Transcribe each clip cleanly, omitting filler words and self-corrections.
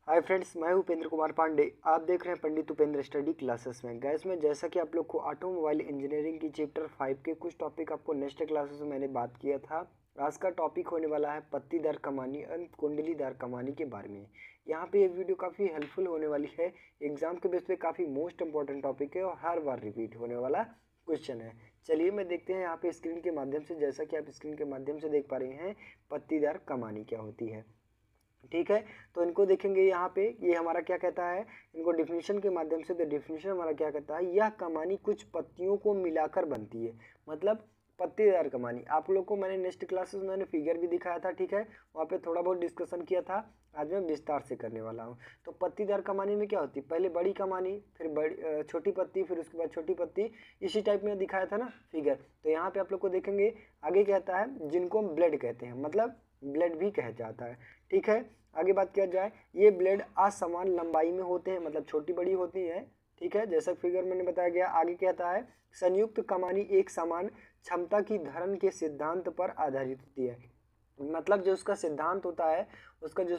Hi friends, मैं उपेंद्र कुमार पांडे। आप देख रहे हैं पंडित उपेंद्र स्टडी क्लासेस में। गैस में जैसा कि आप लोग को ऑटोमोबाइल इंजीनियरिंग की चैप्टर 5 के कुछ टॉपिक आपको नेक्स्ट क्लासेस में मैंने बात किया था। आज का टॉपिक होने वाला है पत्तीदार कमानी और कुंडलीदार कमानी के बारे में। यहाँ पे ये वीडियो काफ़ी हेल्पफुल होने वाली है। एग्जाम के बेस पे काफ़ी मोस्ट इंपॉर्टेंट टॉपिक है और हर बार रिपीट होने वाला क्वेश्चन है। चलिए मैं देखते हैं यहाँ पे स्क्रीन के माध्यम से। जैसा कि आप स्क्रीन के माध्यम से देख पा रहे हैं, पत्तीदार कमानी क्या होती है। ठीक है, तो इनको देखेंगे यहाँ पे। ये हमारा क्या कहता है, इनको डिफिनीशन के माध्यम से। तो डिफिनीशन हमारा क्या कहता है, यह कमानी कुछ पत्तियों को मिलाकर बनती है। मतलब पत्तेदार कमानी। आप लोग को मैंने नेक्स्ट क्लासेस में मैंने फिगर भी दिखाया था, ठीक है, वहाँ पे थोड़ा बहुत डिस्कशन किया था। आज मैं विस्तार से करने वाला हूँ। तो पत्तीदार कमानी में क्या होती है, पहले बड़ी कमानी, फिर बड़ी छोटी पत्ती, फिर उसके बाद छोटी पत्ती, इसी टाइप में दिखाया था ना फिगर। तो यहाँ पे आप लोग को देखेंगे आगे कहता है जिनको हम ब्लेड कहते हैं, मतलब ब्लेड भी कहा जाता है। ठीक है, आगे बात किया जाए, ये ब्लेड असमान लंबाई में होते हैं, मतलब छोटी बड़ी होती है। ठीक है, जैसा फिगर मैंने बताया गया। आगे कहता है संयुक्त कमानी एक समान क्षमता की धरण के सिद्धांत पर आधारित होती है। मतलब जो उसका सिद्धांत होता है, उसका जो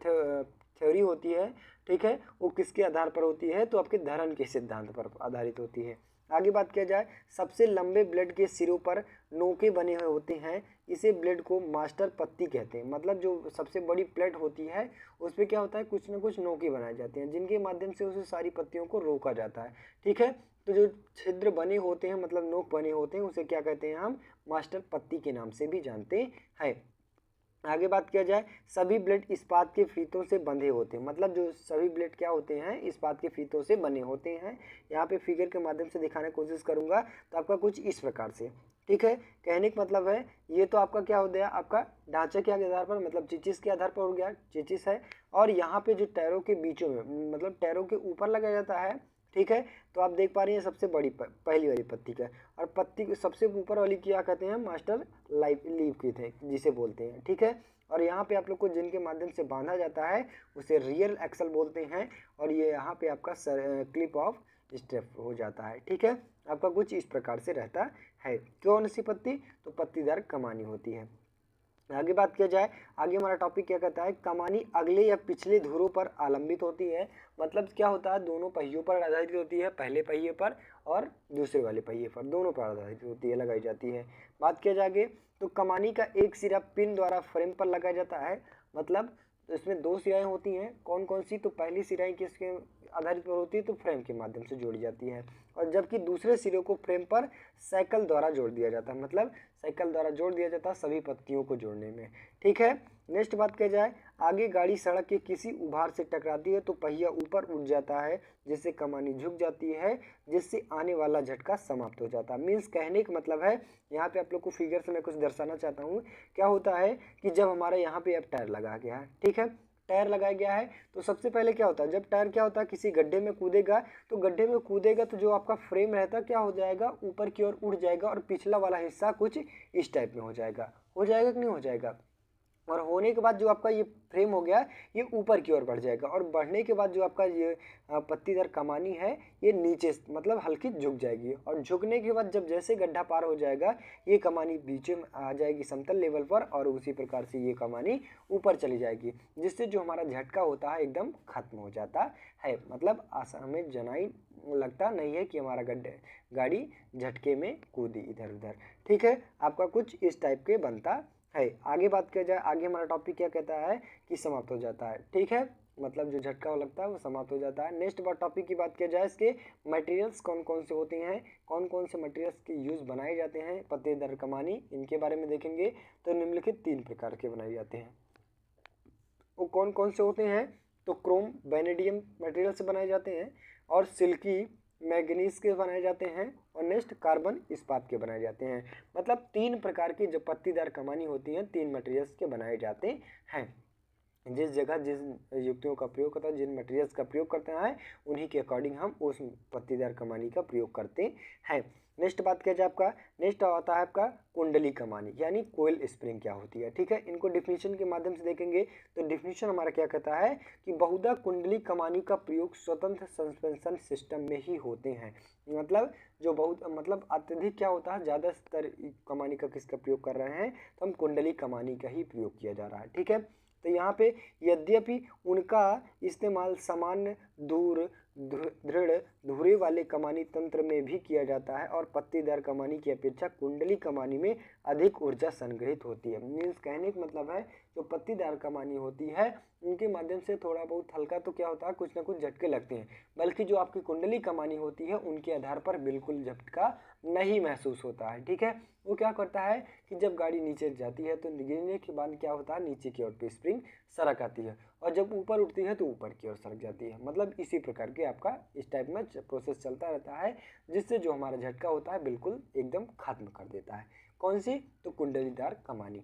थ्योरी होती है, ठीक है, वो किसके आधार पर होती है, तो आपके धरण के सिद्धांत पर आधारित होती है। आगे बात किया जाए, सबसे लंबे ब्लेड के सिरों पर नोके बने हुए होते हैं, इसे ब्लेड को मास्टर पत्ती कहते हैं। मतलब जो सबसे बड़ी प्लेट होती है उस पर क्या होता है, कुछ ना कुछ नोके बनाए जाते हैं जिनके माध्यम से उसे सारी पत्तियों को रोका जाता है। ठीक है, तो जो छिद्र बने होते हैं, मतलब नोक बने होते हैं, उसे क्या कहते हैं, हम मास्टर पत्ती के नाम से भी जानते हैं। आगे बात किया जाए, सभी ब्लेड इस्पात के फीतों से बंधे होते हैं। मतलब जो सभी ब्लेड क्या होते हैं, इस्पात के फीतों से बने होते हैं। यहाँ पे फिगर के माध्यम से दिखाने की कोशिश करूँगा तो आपका कुछ इस प्रकार से। ठीक है, कहने का मतलब है, ये तो आपका क्या हो गया, आपका ढांचे के आधार पर, मतलब चिचिस के आधार पर हो गया, चिचिस है। और यहाँ पे जो टैरों के बीचों में, मतलब टैरों के ऊपर लगाया जाता है। ठीक है, तो आप देख पा रहे हैं सबसे बड़ी पहली वाली पत्ती का, और पत्ती सबसे ऊपर वाली क्या कहते हैं, मास्टर लीव की थे जिसे बोलते हैं। ठीक है, और यहाँ पे आप लोग को जिनके माध्यम से बांधा जाता है उसे रियल एक्सल बोलते हैं। और ये यहाँ पे आपका क्लिप ऑफ स्टेप हो जाता है। ठीक है, आपका कुछ इस प्रकार से रहता है। कौन सी पत्ती, तो पत्तीदार कमानी होती है। आगे बात किया जाए, आगे हमारा टॉपिक क्या कहता है, कमानी अगले या पिछले धुरों पर आलंबित होती है। मतलब क्या होता है, दोनों पहियों पर आधारित होती है, पहले पहिए पर और दूसरे वाले पहिए पर, दोनों पर आधारित होती है, लगाई जाती है। बात किया जाए तो कमानी का एक सिरा पिन द्वारा फ्रेम पर लगाया जाता है। मतलब तो इसमें दो सिराएं होती हैं, कौन कौन सी, तो पहली सिराएं किसके आधारित पर होती है, तो फ्रेम के माध्यम से जोड़ी जाती है। और जबकि दूसरे सिरे को फ्रेम पर साइकिल द्वारा जोड़ दिया जाता है। मतलब साइकिल द्वारा जोड़ दिया जाता है सभी पत्तियों को जोड़ने में। ठीक है, नेक्स्ट बात किया जाए, आगे गाड़ी सड़क के किसी उभार से टकराती है तो पहिया ऊपर उठ जाता है, जिससे कमानी झुक जाती है, जिससे आने वाला झटका समाप्त हो जाता है। मीन्स कहने का मतलब है, यहाँ पे आप लोग को फिगर से मैं कुछ दर्शाना चाहता हूँ। क्या होता है कि जब हमारे यहाँ पे अब टायर लगा गया है, ठीक है, टायर लगाया गया है, तो सबसे पहले क्या होता है, जब टायर क्या होता है किसी गड्ढे में कूदेगा, तो गड्ढे में कूदेगा तो जो आपका फ्रेम रहता है क्या हो जाएगा, ऊपर की ओर उड़ जाएगा, और पिछला वाला हिस्सा कुछ इस टाइप में हो जाएगा। हो जाएगा कि नहीं हो जाएगा। और होने के बाद जो आपका ये फ्रेम हो गया, ये ऊपर की ओर बढ़ जाएगा, और बढ़ने के बाद जो आपका ये पत्तीदार कमानी है, ये नीचे मतलब हल्की झुक जाएगी। और झुकने के बाद जब जैसे गड्ढा पार हो जाएगा, ये कमानी बीच में आ जाएगी समतल लेवल पर, और उसी प्रकार से ये कमानी ऊपर चली जाएगी, जिससे जो हमारा झटका होता है एकदम खत्म हो जाता है। मतलब हमें जनाई लगता नहीं है कि हमारा गाड़ी झटके में कूदी इधर उधर। ठीक है, आपका कुछ इस टाइप के बनता है। आगे बात किया जाए, आगे हमारा टॉपिक क्या कहता है कि समाप्त हो जाता है। ठीक है, मतलब जो झटका लगता है वो समाप्त हो जाता है। नेक्स्ट बार टॉपिक की बात किया जाए, इसके मटेरियल्स कौन कौन से होते हैं, कौन कौन से मटेरियल्स के यूज़ बनाए जाते हैं पत्तेदार कमानी, इनके बारे में देखेंगे। तो निम्नलिखित 3 प्रकार के बनाए जाते हैं। वो कौन कौन से होते हैं, तो क्रोम वैनेडियम मटेरियल से बनाए जाते हैं, और सिल्की मैग्नीज के बनाए जाते हैं, और नेक्स्ट कार्बन इस्पात के बनाए जाते हैं। मतलब 3 प्रकार की जो पत्तीदार कमानी होती हैं, 3 मटेरियल्स के बनाए जाते हैं। जिस जगह जिस युक्तियों का प्रयोग करता है, जिन मटेरियल्स का प्रयोग करते हैं, उन्हीं के अकॉर्डिंग हम उस पत्तीदार कमानी का प्रयोग करते हैं। नेक्स्ट बात किया जाए, आपका नेक्स्ट आता है आपका कुंडली कमानी, यानी कोयल स्प्रिंग क्या होती है। ठीक है, इनको डिफिनीशन के माध्यम से देखेंगे। तो डिफिनीशन हमारा क्या कहता है कि बहुधा कुंडली कमानी का प्रयोग स्वतंत्र सस्पेंशन सिस्टम में ही होते हैं। मतलब जो बहुत मतलब अत्यधिक क्या होता है, ज़्यादा स्तर कमानी का किसका प्रयोग कर रहे हैं, तो हम कुंडली कमानी का ही प्रयोग किया जा रहा है। ठीक है, तो यहाँ पे यद्यपि उनका इस्तेमाल सामान्य दृढ़ धुरे वाले कमानी तंत्र में भी किया जाता है और पत्तीदार कमानी की अपेक्षा कुंडली कमानी में अधिक ऊर्जा संग्रहित होती है। मीन्स कहने का मतलब है जो पत्तीदार कमानी होती है उनके माध्यम से थोड़ा बहुत हल्का तो क्या होता है, कुछ ना कुछ झटके लगते हैं, बल्कि जो आपकी कुंडली कमानी होती है उनके आधार पर बिल्कुल झटका नहीं महसूस होता है। ठीक है, वो क्या करता है कि जब गाड़ी नीचे जाती है तो गिरने के बाद क्या होता है, नीचे की ओर पे स्प्रिंग सरक आती है और जब ऊपर उठती है तो ऊपर की ओर सरक जाती है। मतलब इसी प्रकार के आपका इस टाइप में प्रोसेस चलता रहता है, जिससे जो हमारा झटका होता है बिल्कुल एकदम खत्म कर देता है। कौन सी? तो कुंडलीदार कमानी।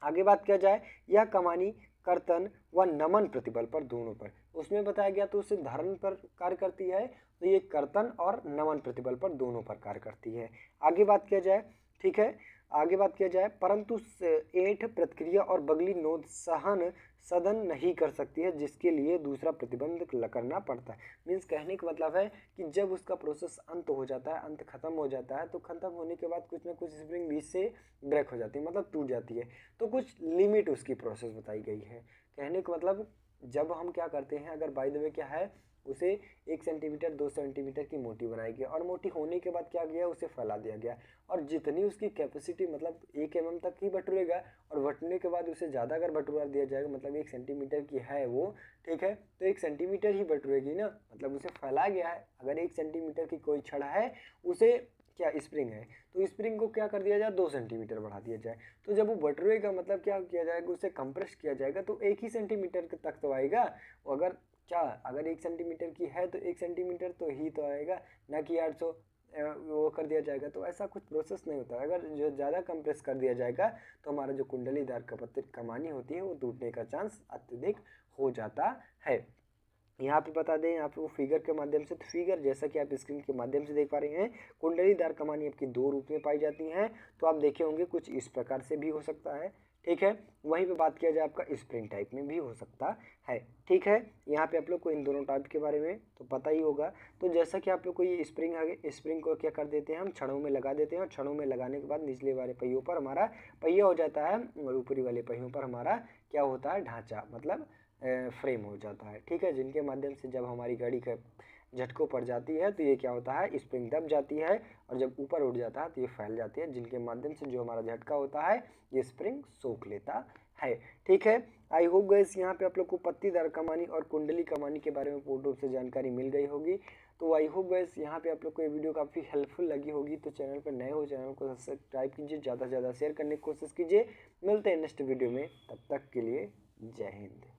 आगे बात किया जाए, यह कमानी कर्तन व नमन प्रतिबल पर दोनों पर, उसमें बताया गया तो उससे धारण पर कार्य करती है, तो ये कर्तन और नमन प्रतिबल पर दोनों पर कार्य करती है। आगे बात किया जाए, ठीक है, आगे बात किया जाए, परंतु ऐंठ प्रतिक्रिया और बगली नोद सहन सदन नहीं कर सकती है, जिसके लिए दूसरा प्रतिबंध करना पड़ता है। मीन्स कहने का मतलब है कि जब उसका प्रोसेस अंत हो जाता है, अंत खत्म हो जाता है, तो खत्म होने के बाद कुछ ना कुछ स्प्रिंग बीच से ब्रेक हो जाती है, मतलब टूट जाती है, तो कुछ लिमिट उसकी प्रोसेस बताई गई है। कहने का मतलब जब हम क्या करते हैं, अगर बाय द वे क्या है, उसे 1 सेंटीमीटर 2 सेंटीमीटर की मोटी बनाई गई और मोटी होने के बाद क्या किया, उसे फैला दिया गया और जितनी उसकी कैपेसिटी मतलब 1 mm तक ही बटुरेगा और बटने के बाद उसे ज़्यादा अगर बटुरा दिया जाएगा, मतलब 1 सेंटीमीटर की है वो, ठीक है, तो 1 सेंटीमीटर ही बटुरेगी ना, मतलब उसे फैला गया है। अगर 1 सेंटीमीटर की कोई छड़ है, उसे क्या स्प्रिंग है, तो स्प्रिंग को क्या कर दिया जाए, 2 सेंटीमीटर बढ़ा दिया जाए, तो जब वो बटुरेगा मतलब क्या किया जाएगा, उसे कंप्रेस किया जाएगा तो 1 ही सेंटीमीटर तक तो आएगा। अगर क्या, अगर 1 सेंटीमीटर की है तो 1 सेंटीमीटर तो ही तो आएगा, ना कि 800 वो कर दिया जाएगा। तो ऐसा कुछ प्रोसेस नहीं होता है। अगर जो ज़्यादा कंप्रेस कर दिया जाएगा तो हमारा जो कुंडलीदार कमानी होती है वो टूटने का चांस अत्यधिक हो जाता है। यहाँ पे बता दें आपको फिगर के माध्यम से, तो फिगर जैसा कि आप स्क्रीन के माध्यम से देख पा रहे हैं, कुंडलीदार कमानी आपकी 2 रूप में पाई जाती हैं। तो आप देखे होंगे कुछ इस प्रकार से भी हो सकता है, ठीक है। वहीं पे बात किया जाए आपका स्प्रिंग टाइप में भी हो सकता है, ठीक है। यहाँ पे आप लोग को इन दोनों टाइप के बारे में तो पता ही होगा। तो जैसा कि आप लोग को ये स्प्रिंग आगे, स्प्रिंग को क्या कर देते हैं, हम छड़ों में लगा देते हैं और छड़ों में लगाने के बाद निचले वाले पहियों पर हमारा पहिया हो जाता है और ऊपरी वाले पहियों पर हमारा क्या होता है, ढांचा मतलब फ्रेम हो जाता है, ठीक है। जिनके माध्यम से जब हमारी गाड़ी का झटकों पड़ जाती है तो ये क्या होता है, स्प्रिंग दब जाती है और जब ऊपर उठ जाता है तो ये फैल जाती है, जिनके माध्यम से जो हमारा झटका होता है ये स्प्रिंग सोख लेता है, ठीक है। आई होप गाइस यहाँ पे आप लोग को पत्तीदार कमानी और कुंडली कमानी के बारे में पूर्ण रूप से जानकारी मिल गई होगी। तो आई होप गाइस यहाँ पे आप लोग को ये वीडियो काफ़ी हेल्पफुल लगी होगी। तो चैनल पर नए हो, चैनल को सब्सक्राइब कीजिए, ज़्यादा से ज़्यादा शेयर करने की कोशिश कीजिए। मिलते हैं नेक्स्ट वीडियो में, तब तक के लिए जय हिंद।